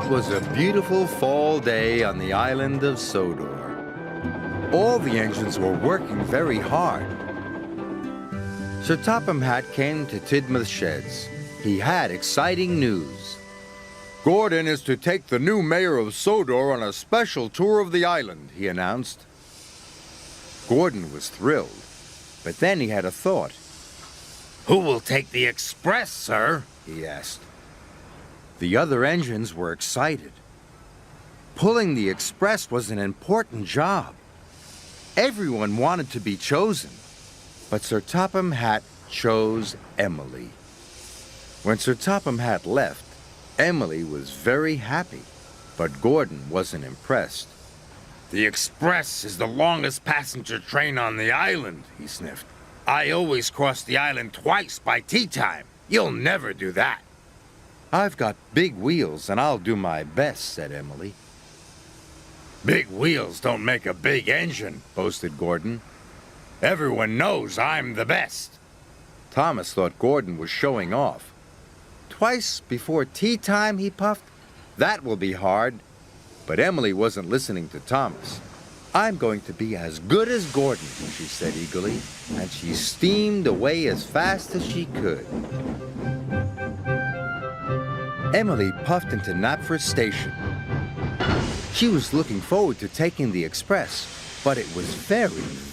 It was a beautiful fall day on the island of Sodor. All the engines were working very hard. Sir Topham Hatt came to Tidmouth Sheds. He had exciting news. Gordon is to take the new mayor of Sodor on a special tour of the island, he announced. Gordon was thrilled, but then he had a thought. Who will take the express, sir? He asked. The other engines were excited. Pulling the express was an important job. Everyone wanted to be chosen, but Sir Topham Hatt chose Emily. When Sir Topham Hatt left, Emily was very happy, but Gordon wasn't impressed. The express is the longest passenger train on the island, he sniffed. I always cross the island twice by tea time. You'll never do that. I've got big wheels and I'll do my best, said Emily. Big wheels don't make a big engine, boasted Gordon. Everyone knows I'm the best. Thomas thought Gordon was showing off. Twice before tea time, he puffed. That will be hard. But Emily wasn't listening to Thomas. I'm going to be as good as Gordon, she said eagerly, and she steamed away as fast as she could. Emily puffed into Knapford Station. She was looking forward to taking the express, but it was very,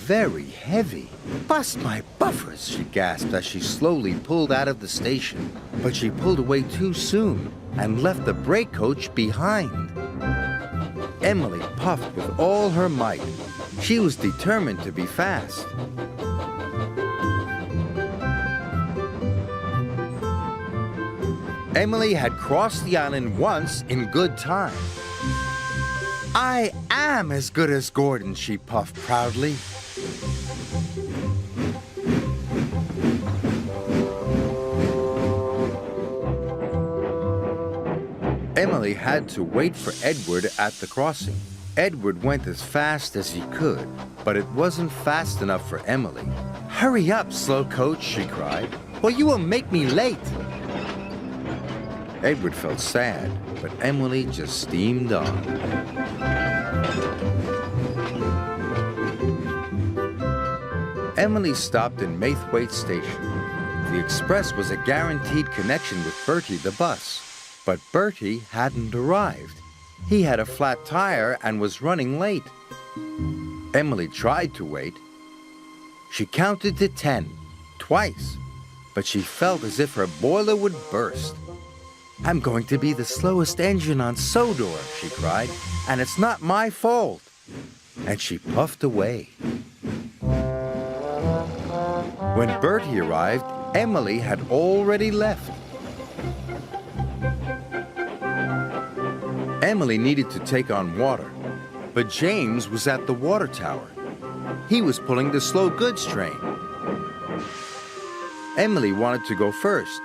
very heavy. Bust my buffers, she gasped as she slowly pulled out of the station. But she pulled away too soon and left the brake coach behind. Emily puffed with all her might. She was determined to be fast. Emily had crossed the island once in good time. I am as good as Gordon, she puffed proudly. Emily had to wait for Edward at the crossing. Edward went as fast as he could, but it wasn't fast enough for Emily. Hurry up, slow coach, she cried, or you will make me late. Edward felt sad, but Emily just steamed on. Emily stopped in Maithwaite Station. The express was a guaranteed connection with Bertie the bus. But Bertie hadn't arrived. He had a flat tire and was running late. Emily tried to wait. She counted to 10, twice, but she felt as if her boiler would burst. I'm going to be the slowest engine on Sodor, she cried, and it's not my fault. And she puffed away. When Bertie arrived, Emily had already left. Emily needed to take on water, but James was at the water tower. He was pulling the slow goods train. Emily wanted to go first.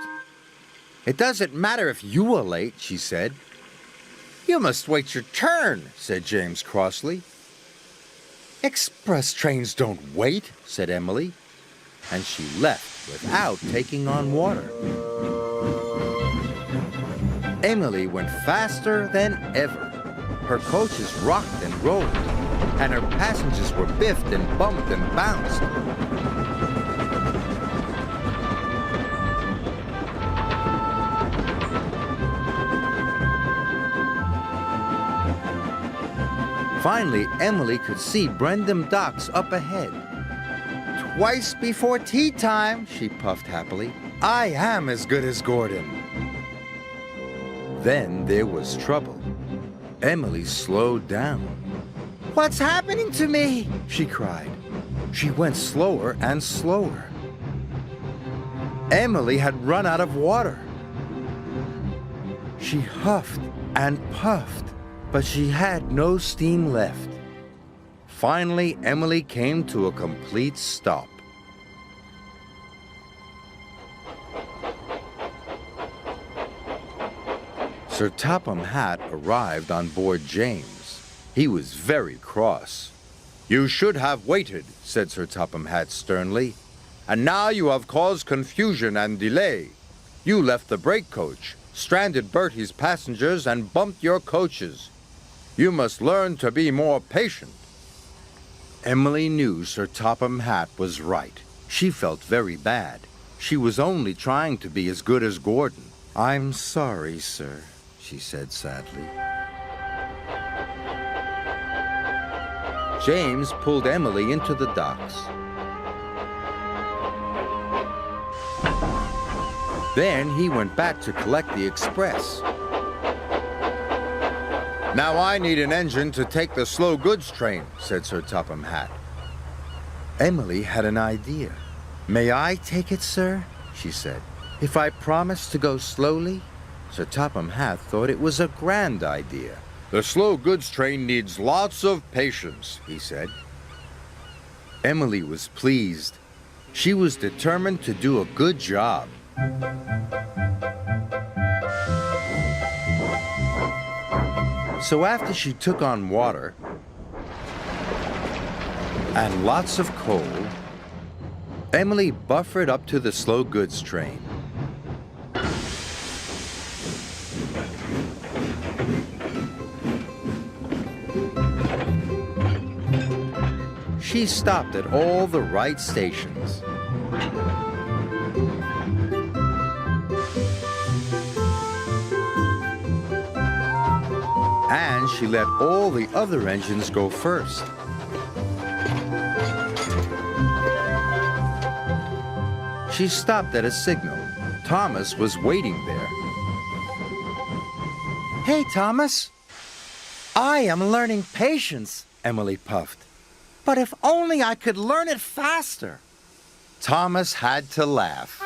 It doesn't matter if you are late, she said. You must wait your turn, said James crossly. Express trains don't wait, said Emily, and she left without taking on water. Emily went faster than ever. Her coaches rocked and rolled, and her passengers were biffed and bumped and bounced. Finally, Emily could see Brendam Docks up ahead. Twice before tea time, she puffed happily. I am as good as Gordon. Then there was trouble. Emily slowed down. What's happening to me? She cried. She went slower and slower. Emily had run out of water. She huffed and puffed, but she had no steam left. Finally, Emily came to a complete stop. Sir Topham Hatt arrived on board James. He was very cross. You should have waited, said Sir Topham Hatt sternly. And now you have caused confusion and delay. You left the brake coach, stranded Bertie's passengers, and bumped your coaches. You must learn to be more patient. Emily knew Sir Topham Hatt was right. She felt very bad. She was only trying to be as good as Gordon. "I'm sorry, sir," she said sadly. James pulled Emily into the docks. Then he went back to collect the express. Now I need an engine to take the slow goods train, said Sir Topham Hatt. Emily had an idea. "May I take it, sir?" she said. "If I promise to go slowly?" Sir Topham Hatt thought it was a grand idea. The slow goods train needs lots of patience, he said. Emily was pleased. She was determined to do a good job. So after she took on water and lots of coal, Emily buffered up to the slow goods train. She stopped at all the right stations. And she let all the other engines go first. She stopped at a signal. Thomas was waiting there. "Hey, Thomas." "I am learning patience," Emily puffed. "But if only I could learn it faster." Thomas had to laugh.